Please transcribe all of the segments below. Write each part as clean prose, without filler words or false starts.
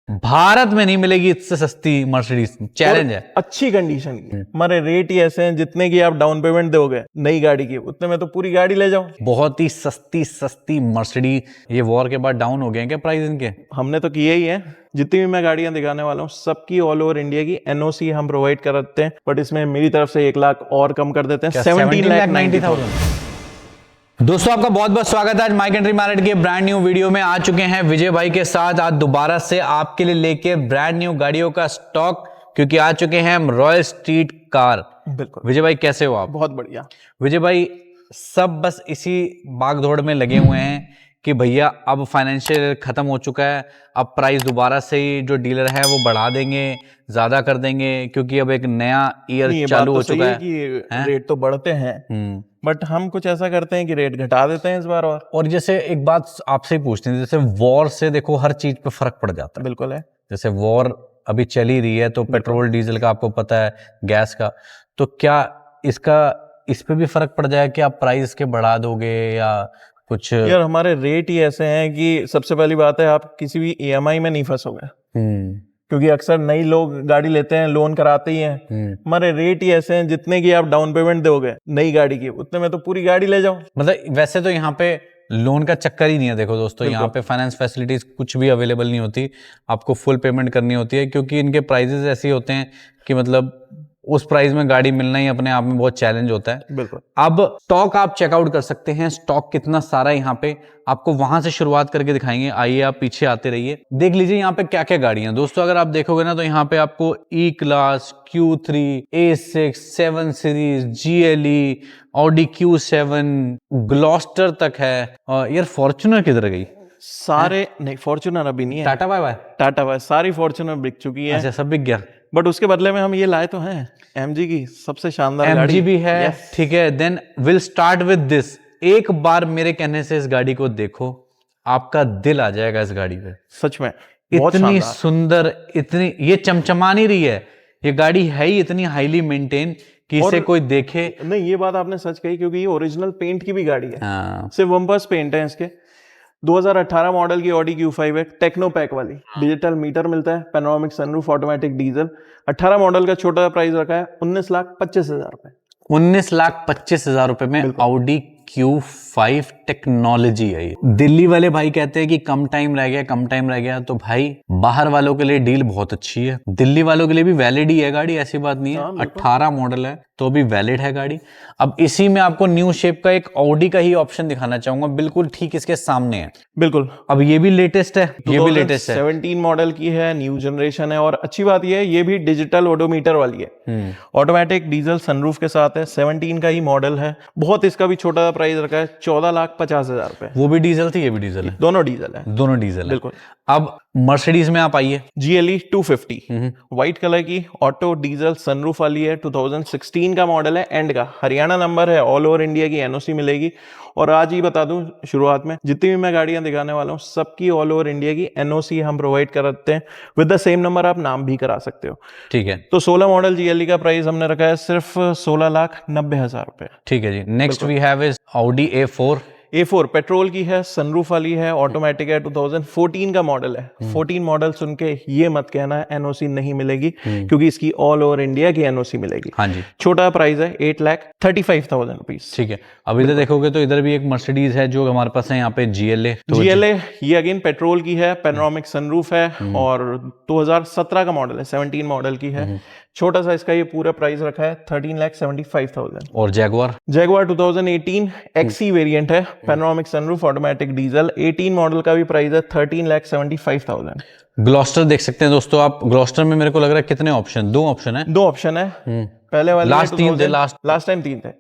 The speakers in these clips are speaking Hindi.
भारत में नहीं मिलेगी इससे सस्ती मर्सिडीज, चैलेंज है। अच्छी कंडीशन की। हमारे रेट ही ऐसे हैं, जितने की आप डाउन पेमेंट दोगे नई गाड़ी की, उतने में तो पूरी गाड़ी ले जाओ। बहुत ही सस्ती मर्सिडीज। ये वॉर के बाद डाउन हो गए हैं क्या प्राइस इनके? हमने तो किए ही है। जितनी भी मैं गाड़ियां दिखाने वाला हूँ सबकी ऑल ओवर इंडिया की एनओसी हम प्रोवाइड कराते हैं, बट इसमें मेरी तरफ से 1 लाख और कम कर देते हैं, 17,90,000। दोस्तों आपका बहुत बहुत स्वागत है आज माइक एंट्री मैरिट के ब्रांड न्यू वीडियो में। आ चुके हैं विजय भाई के साथ आज दोबारा से आपके लिए लेके ब्रांड न्यू गाड़ियों का स्टॉक, क्योंकि आ चुके हैं हम रॉयल स्ट्रीट कार। बिल्कुल विजय भाई कैसे हो आप? बहुत बढ़िया। विजय भाई सब बस इसी भागदौड़ में लगे हुए हैं कि भैया अब फाइनेंशियल खत्म हो चुका है, अब प्राइस दोबारा से ही जो डीलर है वो बढ़ा देंगे, ज्यादा कर देंगे, क्योंकि अब एक नया ईयर चालू हो चुका है कि रेट तो बढ़ते हैं बट हम कुछ ऐसा करते हैं कि रेट घटा देते हैं इस बार। और जैसे एक बात आपसे ही पूछते हैं, जैसे वॉर से देखो हर चीज पे फर्क पड़ जाता है। बिल्कुल है। जैसे वॉर अभी चली रही है तो पेट्रोल डीजल का आपको पता है, गैस का, तो क्या इस पे भी फर्क पड़ जाए कि आप प्राइस के बढ़ा दोगे या कुछ? यार हमारे रेट ही ऐसे हैं कि सबसे पहली बात है आप किसी भी ईएमआई में नहीं फंसोगे, क्योंकि अक्सर नई लोग गाड़ी लेते हैं लोन कराते ही हैं। हमारे रेट ही ऐसे हैं, जितने की आप डाउन पेमेंट दोगे नई गाड़ी की, उतने में तो पूरी गाड़ी ले जाओ। मतलब वैसे तो यहाँ पे लोन का चक्कर ही नहीं है। देखो दोस्तों, यहाँ पे फाइनेंस फैसिलिटीज कुछ भी अवेलेबल नहीं होती, आपको फुल पेमेंट करनी होती है, क्योंकि इनके प्राइजेस ऐसे होते हैं कि मतलब उस प्राइस में गाड़ी मिलना ही अपने आप में बहुत चैलेंज होता है। बिल्कुल। अब स्टॉक आप चेकआउट कर सकते हैं, स्टॉक कितना सारा यहाँ पे आपको वहां से शुरुआत करके दिखाएंगे। आइए आप पीछे आते रहिए, देख लीजिए यहाँ पे क्या क्या गाड़ियां। दोस्तों अगर आप देखोगे ना तो यहाँ पे आपको E class, Q3, A6, 7 series, GLE, Audi Q7, Gloster तक है। यार फॉर्च्यूनर किधर गई? सारे नहीं, फॉर्च्यूनर अभी नहीं है। टाटा बाय टाटा बाय सारी फॉर्च्यूनर बिक चुकी है। अच्छा, सब बिक गया। बट उसके बदले में हम ये लाए तो हैं एमजी की सबसे शानदार गाड़ी। एमजी भी है, ठीक है। Then will start with this. एक बार मेरे कहने से इस गाड़ी को देखो, आपका दिल आ जाएगा इस गाड़ी पे। सच में इतनी सुंदर, इतनी ये चमचमा नहीं रही है, ये गाड़ी है ही इतनी हाईली मेंटेन कि इसे कोई देखे नहीं। ये बात आपने सच कही, क्योंकि ये ओरिजिनल पेंट की भी गाड़ी है। हाँ। सिर्फ बम्पर्स पेंट है इसके। 2018 मॉडल की ऑडी Q5 है, टेक्नो पैक वाली। डिजिटल मीटर मिलता है, panoramic sunroof, automatic diesel. 18 model का छोटा प्राइस रखा है 19,25,000 रुपए। 19,25,000 रुपए में ऑडी Q5 टेक्नोलॉजी है ये। दिल्ली वाले भाई कहते हैं कि कम टाइम रह गया, कम टाइम रह गया, तो भाई बाहर वालों के लिए डील बहुत अच्छी है, दिल्ली वालों के लिए भी वैलिड ही है गाड़ी, ऐसी बात नहीं है। 18 मॉडल है तो भी वैलिड है गाड़ी। अब इसी में आपको न्यू शेप का एक ऑडी का ही ऑप्शन दिखाना चाहूंगा, बिल्कुल ठीक इसके सामने है। बिल्कुल। अब ये भी लेटेस्ट है, ये भी लेटेस्ट है, 17 मॉडल की है, न्यू जनरेशन है। और अच्छी बात ये है, ये भी डिजिटल ओडोमीटर वाली है, ऑटोमेटिक डीजल सनरूफ के साथ है। 17 का ही मॉडल है। बहुत इसका भी छोटा प्राइस रखा है 14,50,000 रुपए। वो भी डीजल थी, ये भी डीजल है, दोनों डीजल है। दोनों डीजल है। बिल्कुल। अब मर्सिडीज में आप आइए, GLE 250 व्हाइट कलर की ऑटो डीजल सनरूफ वाली है। 2016 का मॉडल है, एंड का हरियाणा नंबर है, ऑल ओवर इंडिया की एनओसी मिलेगी। और आज ही बता दूं शुरुआत में, जितनी भी मैं गाड़ियां दिखाने वाला हूं सबकी ऑल ओवर इंडिया की एनओसी हम प्रोवाइड कराते हैं। विद द सेम नंबर आप नाम भी करा सकते हो। ठीक है। तो 16 मॉडल GLE का प्राइस हमने रखा है सिर्फ 16,90,000 रुपए। ठीक है जी। Next we have is Audi A4 petrol की है, सनरूफ वाली है, ऑटोमेटिक है, 2014 का मॉडल है। 14 मॉडल सुन के ये मत कहना है एनओसी नहीं मिलेगी, क्योंकि इसकी ऑल ओवर इंडिया की एनओसी मिलेगी। हाँ जी। छोटा प्राइस है 8,35,000 रुपीज। ठीक है। अब इधर देखोगे तो इधर भी एक मर्सिडीज है जो हमारे पास है यहाँ पे, GLA। ये अगेन पेट्रोल की है, पैनोरामिक सनरूफ है और 2017 का मॉडल है, 17 मॉडल की है। छोटा सा इसका ये पूरा प्राइस रखा है 13,75,000। और जैगुआर 2018 XE वेरिएंट है, panoramic sunroof, automatic diesel. 18 model का भी प्राइस है 13,75,000। ग्लॉस्टर देख सकते हैं दोस्तों आप। ग्लॉस्टर में मेरे को लग रहा है कितने ऑप्शन? 2 ऑप्शन है। 2 ऑप्शन है। पहले वाले लास्ट टाइम 3 थे।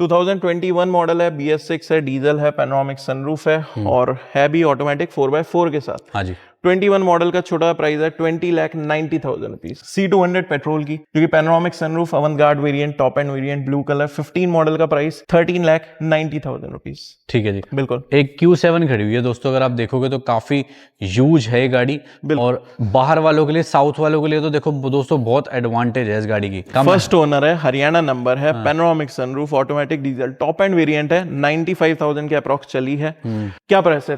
2021 मॉडल है, BS6 है, डीजल है, पैनोरामिक सनरूफ है और है भी ऑटोमेटिक 4x4 के साथ। हाँ जी। 21 मॉडल का छोटा प्राइस है 20,90,000 रुपीज। C200 पेट्रोल की, जो कि panoramic sunroof, Avantgarde variant, top end variant, blue colour. 15 model का प्राइस 13,90,000 रुपीज। ठीक है जी। बिल्कुल। एक Q7 खड़ी हुई है दोस्तों, अगर आप देखोगे तो काफी यूज है ये गाड़ी। और बाहर वालों के लिए, साउथ वालों के लिए तो देखो दोस्तों बहुत एडवांटेज है इस गाड़ी की। फर्स्ट ओनर है, हरियाणा नंबर है, panoramic sunroof, automatic diesel, top end variant है। 95,000 के अप्रॉक्स चली है। क्या प्राइस है?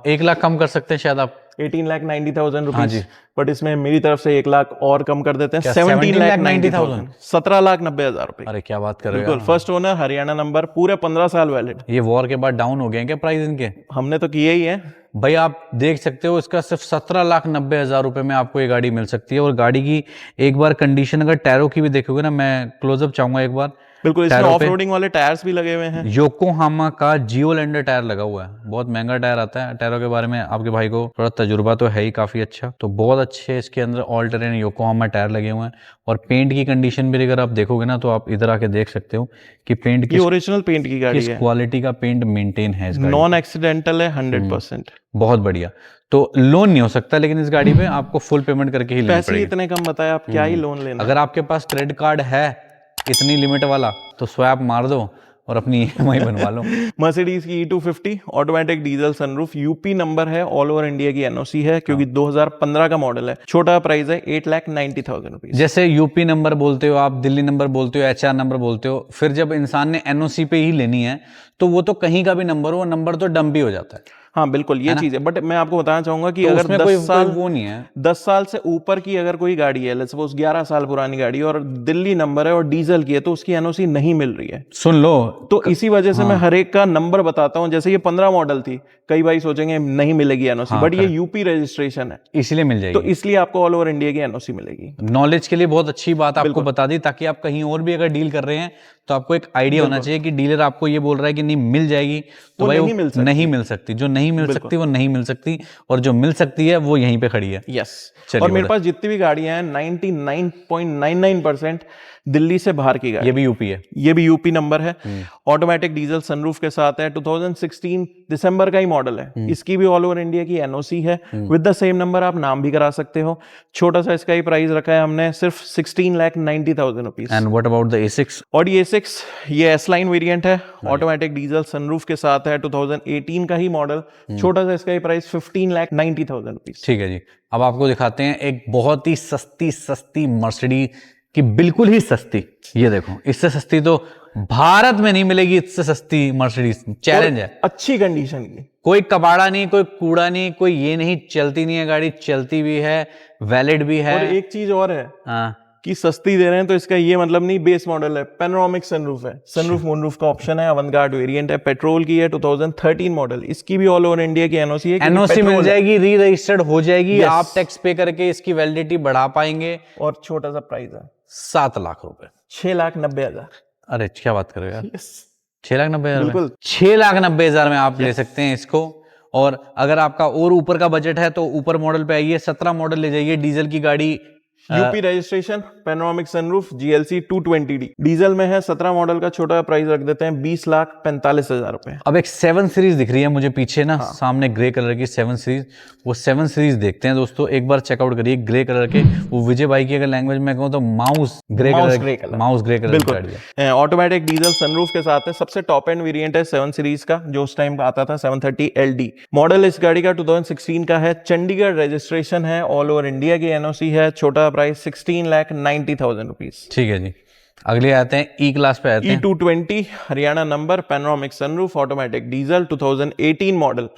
1 लाख कम कर सकते हैं शायद आप। 18,90,000 हाँ जी। रुपीज, बट इसमें मेरी तरफ से 1 लाख और कम कर देते हैं, क्या 17,90,000, 17,90,000 रुपए। अरे क्या बात कर रहे हो बिल्कुल, यार। फर्स्ट ओनर, हरियाणा नंबर, पूरे 15 साल वैलिड। ये वॉर के बाद डाउन हो गए हैं क्या प्राइस इनके? हमने तो किए ही है। भाई आप देख सकते हो, इसका सिर्फ 17,90,000 रुपए में आपको ये गाड़ी मिल सकती है। और गाड़ी की एक बार कंडीशन अगर टायरों की भी देखोगे ना, मैं क्लोजअप चाहूंगा एक बार। बिल्कुल, इसमें टायरों ऑफ पे रोडिंग वाले टायर्स भी लगे हुए हैं। योकोहामा का जियोलैंडर टायर लगा हुआ है, बहुत महंगा टायर आता है। टायरों के बारे में आपके भाई को थोड़ा तजुर्बा तो है ही काफी अच्छा, तो बहुत अच्छे इसके अंदर ऑल टेरेन योकोहामा टायर लगे हुए हैं। और पेंट की कंडीशन भी अगर आप देखोगे ना, तो आप इधर आके देख सकते हो कि पेंट ये किस ओरिजिनल पेंट की गाड़ी किस है, क्वालिटी का पेंट मेंटेन है इस गाड़ी नॉन एक्सीडेंटल है 100%। बहुत बढ़िया। तो लोन नहीं हो सकता, लेकिन इस गाड़ी पे आपको फुल पेमेंट करके ही लेनी पैसे ही पड़ेगी। इतने कम बताए, आप क्या ही लोन लेना। अगर आपके पास क्रेडिट कार्ड है इतनी लिमिट वाला, तो स्वैप मार दो और अपनी EMI बनवा लो। मर्सिडीज की E250 automatic diesel sunroof, UP number है, ऑल ओवर इंडिया की एनओसी है, क्योंकि 2015 का मॉडल है। छोटा प्राइस है 8,90,000 रुपीज। जैसे यूपी नंबर बोलते हो आप, दिल्ली नंबर बोलते हो, HR नंबर बोलते हो, फिर जब इंसान ने NOC पे ही लेनी है, तो वो तो कहीं का भी नंबर हो, नंबर तो डंप भी हो जाता है। हाँ बिल्कुल, ये चीज है। बट मैं आपको बताना चाहूंगा कि तो अगर उसमें 10 कोई साल वो नहीं है। 10 साल से ऊपर की अगर कोई गाड़ी है, लेट्स सपोज 11 साल पुरानी गाड़ी है और दिल्ली नंबर है और डीजल की है, तो उसकी एनओसी नहीं मिल रही है। सुन लो, तो इसी वजह से मैं हर एक का नंबर बताता हूं। जैसे ये 15 मॉडल थी, कई भाई सोचेंगे नहीं मिलेगी एनओसी, बट ये यूपी रजिस्ट्रेशन है, इसलिए मिल तो जाएगी। इसलिए आपको ऑल ओवर इंडिया की एनओसी मिलेगी। नॉलेज के लिए बहुत अच्छी बात आपको बता दी, ताकि आप कहीं और भी अगर डील कर रहे हैं तो आपको एक आइडिया होना चाहिए कि डीलर आपको ये बोल रहा है कि नहीं मिल जाएगी, तो भाई वो नहीं मिल सकती। जो नहीं मिल सकती वो नहीं मिल सकती, और जो मिल सकती है वो यहीं पे खड़ी है। यस। और मेरे पास जितनी भी गाड़ियां हैं 99.99% दिल्ली से बाहर की गाड़ी। ये भी यूपी है, ये भी यूपी नंबर है, ऑटोमेटिक डीजल सनरूफ के साथ है, 2016 दिसंबर का ही मॉडल है। इसकी भी ऑल ओवर इंडिया की एनओसी है, विद द सेम नंबर, आप नाम भी करा सकते हो। छोटा सा इसका ही प्राइस रखा है हमने सिर्फ 16,90,000 rupees. And what about the A6? Audi A6 ये एस लाइन वेरिएंट है, ऑटोमेटिक डीजल सनरूफ के साथ है, 2018 का ही मॉडल। छोटा सा इसका ही प्राइस 15,90,000 रुपीज। ठीक है जी। अब आपको दिखाते हैं एक बहुत ही सस्ती मर्सिडीज की, बिल्कुल ही सस्ती। ये देखो, इससे सस्ती तो भारत में नहीं मिलेगी, इससे सस्ती मर्सिडीज। चैलेंज है। अच्छी कंडीशन की, कोई कबाड़ा नहीं, कोई कूड़ा नहीं, कोई ये नहीं, चलती नहीं है गाड़ी, चलती भी है, वैलिड भी है। और एक चीज और है हाँ, कि सस्ती दे रहे हैं तो इसका ये मतलब नहीं, बेस मॉडल है, पैनोरामिक सनरूफ है, सनरूफ मूनरूफ का ऑप्शन है, अवंतगार्ड वेरिएंट है, पेट्रोल की है, 2013 मॉडल। इसकी भी ऑल ओवर इंडिया की एनओसी है, एनओसी मिल जाएगी, री रजिस्टर्ड हो जाएगी। आप टैक्स पे करके इसकी वैलिडिटी बढ़ा पाएंगे। और छोटा सा प्राइस है 7 लाख रुपए, 6,90,000। अरे क्या बात कर रहे हो यार, Yes. 6,90,000 बिल्कुल। 6,90,000 में आप ले सकते हैं इसको। और अगर आपका और ऊपर का बजट है तो ऊपर मॉडल पे आइए, 17 मॉडल ले जाइए, डीजल की गाड़ी, UP registration, panoramic sunroof, GLC 220D diesel में है, 17 मॉडल का। छोटा प्राइस रख देते हैं 20,45,000 रुपए। अब एक 7 सीरीज दिख रही है मुझे पीछे ना, सामने ग्रे कलर की 7 सीरीज। वो 7 सीरीज देखते हैं दोस्तों, एक बार चेकआउट करिए। ग्रे कलर के, वो विजय भाई की अगर लैंग्वेज में कहूँ तो माउस ग्रे कलर की गाड़ी है। ऑटोमेटिक डीजल सनरूफ के साथ है, सबसे टॉप एंड वेरिएंट है 7 सीरीज का, जो उस टाइम आता था 730 LD मॉडल। इस गाड़ी का 2016 का है, चंडीगढ़ रजिस्ट्रेशन है, ऑल ओवर इंडिया की एनओसी है। छोटा प्राइस 16,90,000 रुपीज। ठीक है जी। अगले आते हैं ई क्लास पे आते हैं। E220 Haryana number, panoramic sunroof, automatic diesel, 2018 model.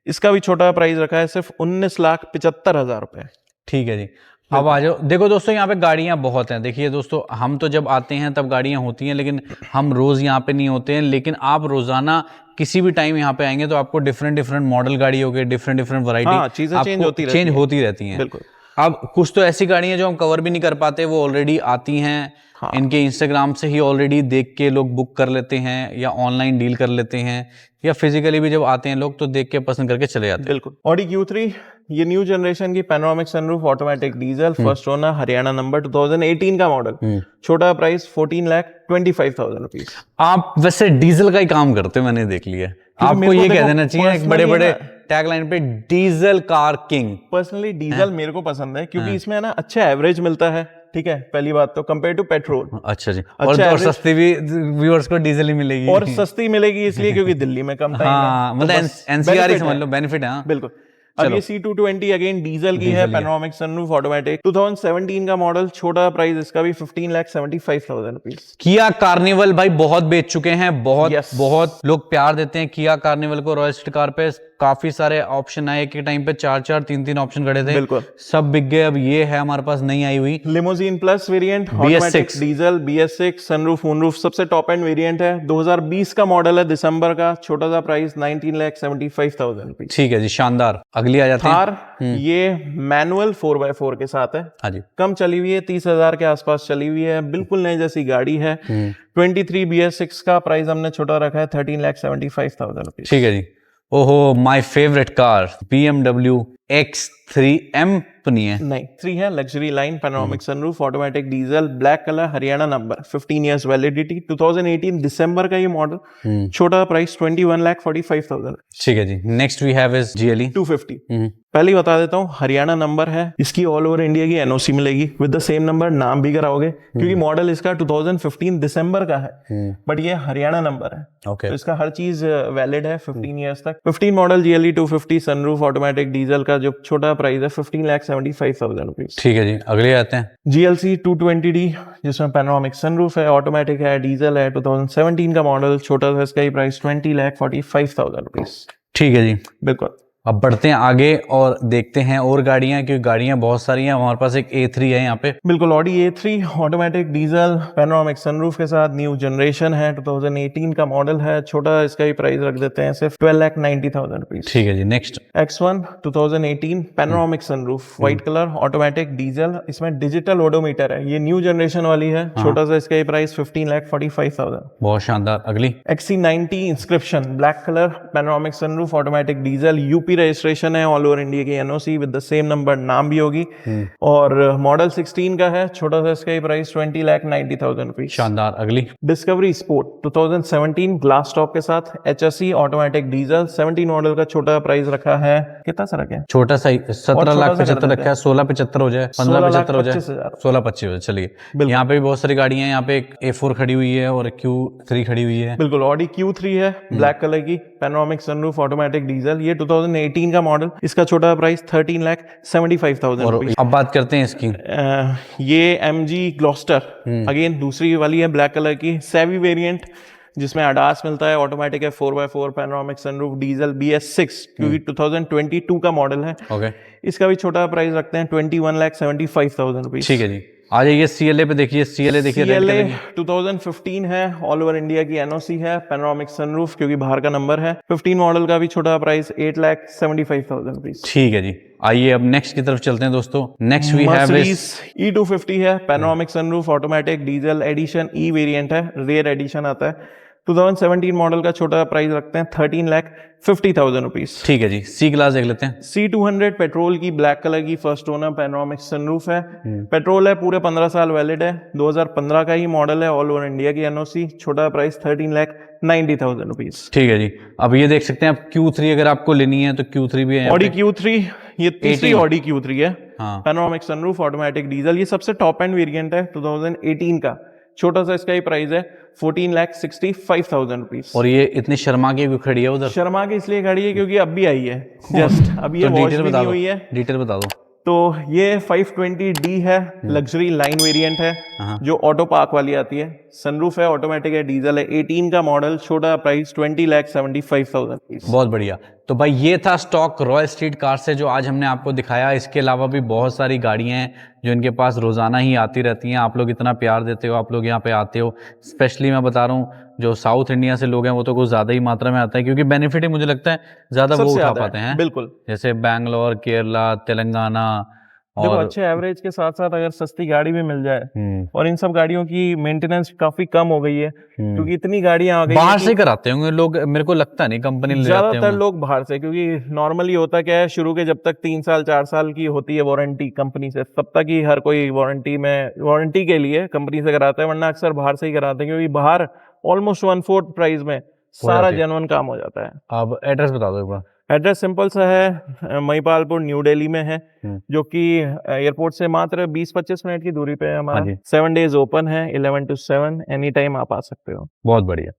इसका भी छोटा प्राइस रखा है सिर्फ 19,75,000 रुपए। ठीक है जी। अब आ जाओ। देखो दोस्तों, यहाँ पे गाड़ियां बहुत हैं। देखिए दोस्तों, हम तो जब आते हैं तब गाड़ियां होती हैं, लेकिन हम रोज यहाँ पे नहीं होते हैं। लेकिन आप रोजाना किसी भी टाइम यहाँ पे आएंगे तो आपको डिफरेंट मॉडल गाड़ी होगी, डिफरेंट वैरायटी चीजें चेंज होती रहती हैं। बिल्कुल। अब कुछ तो ऐसी गाड़ियां जो हम कवर भी नहीं कर पाते, वो ऑलरेडी आती हैं। इनके इंस्टाग्राम से ही ऑलरेडी देख के लोग बुक कर लेते हैं, या ऑनलाइन डील कर लेते हैं, या फिजिकली भी जब आते हैं लोग तो देख के पसंद करके चले जाते हैं। बिल्कुल। Audi Q3 ये न्यू जनरेशन की panoramic sunroof, automatic diesel, first owner, Haryana number, 2018 का मॉडल। छोटा प्राइस 14,25,000 रुपीज। आप वैसे डीजल का ही काम करते हो, मैंने देख लिया। आपको ये कह देना चाहिए एक बड़े टैगलाइन पे, diesel car king. Personally diesel मेरे को पसंद है, क्योंकि इसमें ना अच्छा एवरेज मिलता है। ठीक है, पहली बात तो कंपेयर टू पेट्रोल। अच्छा जी। और सस्ती भी व्यूअर्स को डीजल ही मिलेगी, और सस्ती मिलेगी इसलिए क्योंकि दिल्ली में कम टाइम है। मतलब एनसीआर ही समझ लो, बेनिफिट है। बिल्कुल। अब ये C220 अगेन डीजल की है, पैनोरामिक सनरूफ, ऑटोमेटिक, 2017 का मॉडल। छोटा प्राइस इसका भी 15,75,000 रुपीज। किया कार्निवल भाई बहुत बेच चुके हैं, बहुत लोग प्यार देते हैं किया कार्निवल को रॉयस्टर कार पे। काफी सारे ऑप्शन आए, एक टाइम पे 4-4 3-3 ऑप्शन खड़े थे, बिल्कुल सब बिक गए। अब ये है हमारे पास नई आई हुई limousine plus variant, BS6 automatic diesel, BS6 sunroof वनरूफ, सबसे टॉप एंड वेरिएंट है। 2020 का मॉडल है, दिसंबर का, छोटा सा प्राइस 19,75,000 रुपीज। ठीक है जी, शानदार। अगली आ जाते हैं। थार, ये मैनुअल 4x4 के साथ है, हाँ जी। कम चली हुई है, 30,000 के आसपास चली हुई है, बिल्कुल नई जैसी गाड़ी है। 23 BS6 का प्राइस हमने छोटा रखा है 13,75,000 रुपीज। ठीक है जी। ओहो, my favourite car BMW X3M तो नहीं है? नहीं, 3 है, luxury line, panoramic sunroof, automatic diesel, black colour, Haryana number, 15 years validity, 2018 दिसंबर का ये मॉडल, छोटा प्राइस 21,45,000। ठीक है जी। Next we have is GLE 250। पहले ही बता देता हूँ, हरियाणा नंबर है, इसकी ऑल ओवर इंडिया की एनओसी मिलेगी विद द सेम नंबर, नाम भी कराओगे क्योंकि मॉडल इसका 2015 दिसंबर का है, बट ये हरियाणा नंबर है, ओके। तो इसका हर चीज वैलिड है 15 इयर्स तक। 15 model GLE 250 sunroof automatic diesel का जो छोटा प्राइस है 15,75,000 रुपीज। ठीक है जी, अगले आते हैं। GLC 220D, जिसमें पैनोरामिक सनरूफ है, ऑटोमेटिक है, डीजल है, 2017 का मॉडल, छोटा सा इसका ही प्राइस 20,45,000 रुपीज। ठीक है जी, बिल्कुल। अब बढ़ते हैं आगे और देखते हैं और गाड़ियां, क्योंकि गाड़ियां बहुत सारी हैं। हमारे पास एक A3 है यहाँ पे। बिल्कुल, Audi A3 automatic diesel panoramic sunroof के साथ, न्यू जनरेशन है, 2018 का मॉडल है, छोटा इसका ही प्राइस रख देते हैं सिर्फ 12,90,000 रुपीज। ठीक है जी, next. X1 2018 panoramic sunroof, white colour, automatic diesel, इसमें डिजिटल ओडोमीटर है, ये न्यू जनरेशन वाली है, छोटा सा इसका ही प्राइस 15,45,000। बहुत शानदार। अगली XC90 inscription, black colour, panoramic sunroof, automatic diesel, UP registration है, ऑल ओवर इंडिया की NOC with the same number, नाम भी होगी, और मॉडल 16 का है, छोटा सा इसका ही प्राइस 20,90,000 रुपीज। शानदार। अगली डिस्कवरी स्पोर्ट 2017 ग्लास टॉप के साथ, HSE ऑटोमेटिक डीजल, 17 मॉडल का, छोटा प्राइस रखा है, कितना सा रखा है? छोटा सा 17,75,000 कर रखा है। 16,75,000 हो जाए, 15,75,000 हो जाए, 16,25,000। 16,25,000 हो जाए। चलिए, यहाँ पे भी बहुत सारी गाड़ियां हैं। यहाँ पे एक A4 खड़ी हुई है और एक Q3 खड़ी हुई है। बिल्कुल, ऑडी Q3 है, ब्लैक कलर की, पैनोरामिक सनरूफ, ऑटोमेटिक डीजल, ये 2018 का मॉडल, इसका छोटा प्राइस 13,75,000 और रुपीज। अब बात करते हैं इसकी। ये MG ग्लॉस्टर, अगेन दूसरी वाली है, ब्लैक कलर की, सेवी वेरिएंट, जिसमें अडास मिलता है, ऑटोमेटिक है, 4x4, panoramic sunroof, diesel, BS6, क्योंकि 2022 का मॉडल है। ओके, इसका भी छोटा प्राइस रखते हैं 21,75,000 रुपीज। ठीक है जी। आ जाइए CLA पे। देखिए CLA, देखिए रेड CLA कलर की। 2015 है, ऑल ओवर इंडिया की एनओसी है, पैनोरामिक सनरूफ, क्योंकि बाहर का नंबर है, 15 मॉडल का भी छोटा प्राइस 8,75,000 रुपीज। ठीक है जी, आइए अब नेक्स्ट की तरफ चलते हैं दोस्तों। Next we have Mercedes E250 है, panoramic sunroof, automatic diesel, edition E variant है, रेयर एडिशन आता है, 2017 मॉडल का, छोटा प्राइस रखते हैं 13,50,000 रुपीज। ठीक है जी, C क्लास देख लेते हैं। C200 पेट्रोल की, ब्लैक कलर की, फर्स्ट ओनर, पैनोरामिक सनरूफ है, पेट्रोल है, पूरे 15 साल वैलिड है, 2015 का ही मॉडल है, ऑल ओवर इंडिया की एनओसी, छोटा प्राइस 13,90,000 रुपीज। ठीक है जी, अब ये देख सकते हैं आप Q3 अगर आपको लेनी है तो Q3 भी है। ऑडी Q3, ये तीसरी 18 ऑडी Q3 है, हाँ। पैनोरामिक सनरूफ, ऑटोमेटिक डीजल, ये सबसे टॉप एंड वेरिएंट है, 2018 का, छोटा सा इसका ही प्राइस है 14,65,000 रुपीज। और ये इतनी शर्मा की क्यों खड़ी है उधर? शर्मा की इसलिए खड़ी है क्योंकि अब भी आई है, जस्ट अब ये तो वॉश डिटेल भी बता नहीं दो, हुई है। डिटेल बता दो। तो ये 520D है, लग्जरी लाइन वेरिएंट है, जो ऑटो पार्क वाली आती है, सनरूफ है, ऑटोमेटिक है, डीजल है, 18 का मॉडल, छोटा प्राइस 20,75,000 रुपीज। बहुत बढ़िया। तो भाई ये था स्टॉक रॉयल स्ट्रीट कार से जो आज हमने आपको दिखाया। इसके अलावा भी बहुत सारी गाड़ियां हैं जो इनके पास रोजाना ही आती रहती हैं। आप लोग इतना प्यार देते हो, आप लोग यहाँ पे आते हो। स्पेशली मैं बता रहा हूँ, जो साउथ इंडिया से लोग हैं वो तो कुछ ज्यादा ही मात्रा में आता है, क्योंकि बेनिफिट ही मुझे लगता है ज्यादा वो उठा पाते हैं। बिल्कुल, जैसे बैंगलोर, केरला, तेलंगाना। देखो और अच्छे एवरेज के साथ साथ अगर सस्ती गाड़ी भी मिल जाए, और इन सब गाड़ियों की मेंटेनेंस काफी कम हो गई है, क्योंकि इतनी गाड़ियां आ गई बाहर हैं से कराते होंगे लोग, मेरे को लगता नहीं कंपनी ले जाते ज्यादातर होंगे। लोग बाहर से, क्योंकि नॉर्मली होता क्या है, शुरू के जब तक 3 साल 4 साल की होती है वारंटी कंपनी से, तब तक ही हर कोई वारंटी के लिए कंपनी से कराता है, वरना अक्सर बाहर से ही कराते हैं, क्योंकि बाहर ऑलमोस्ट 1/4 प्राइस में सारा जेन्युइन काम हो जाता है। अब एड्रेस बता दो एक बार। एड्रेस सिंपल सा है, महिपालपुर न्यू दिल्ली में है, जो कि एयरपोर्ट से मात्र 20-25 मिनट की दूरी पे है हमारा। 7 डेज ओपन है, 11 to 7, एनी टाइम आप आ सकते हो। बहुत बढ़िया।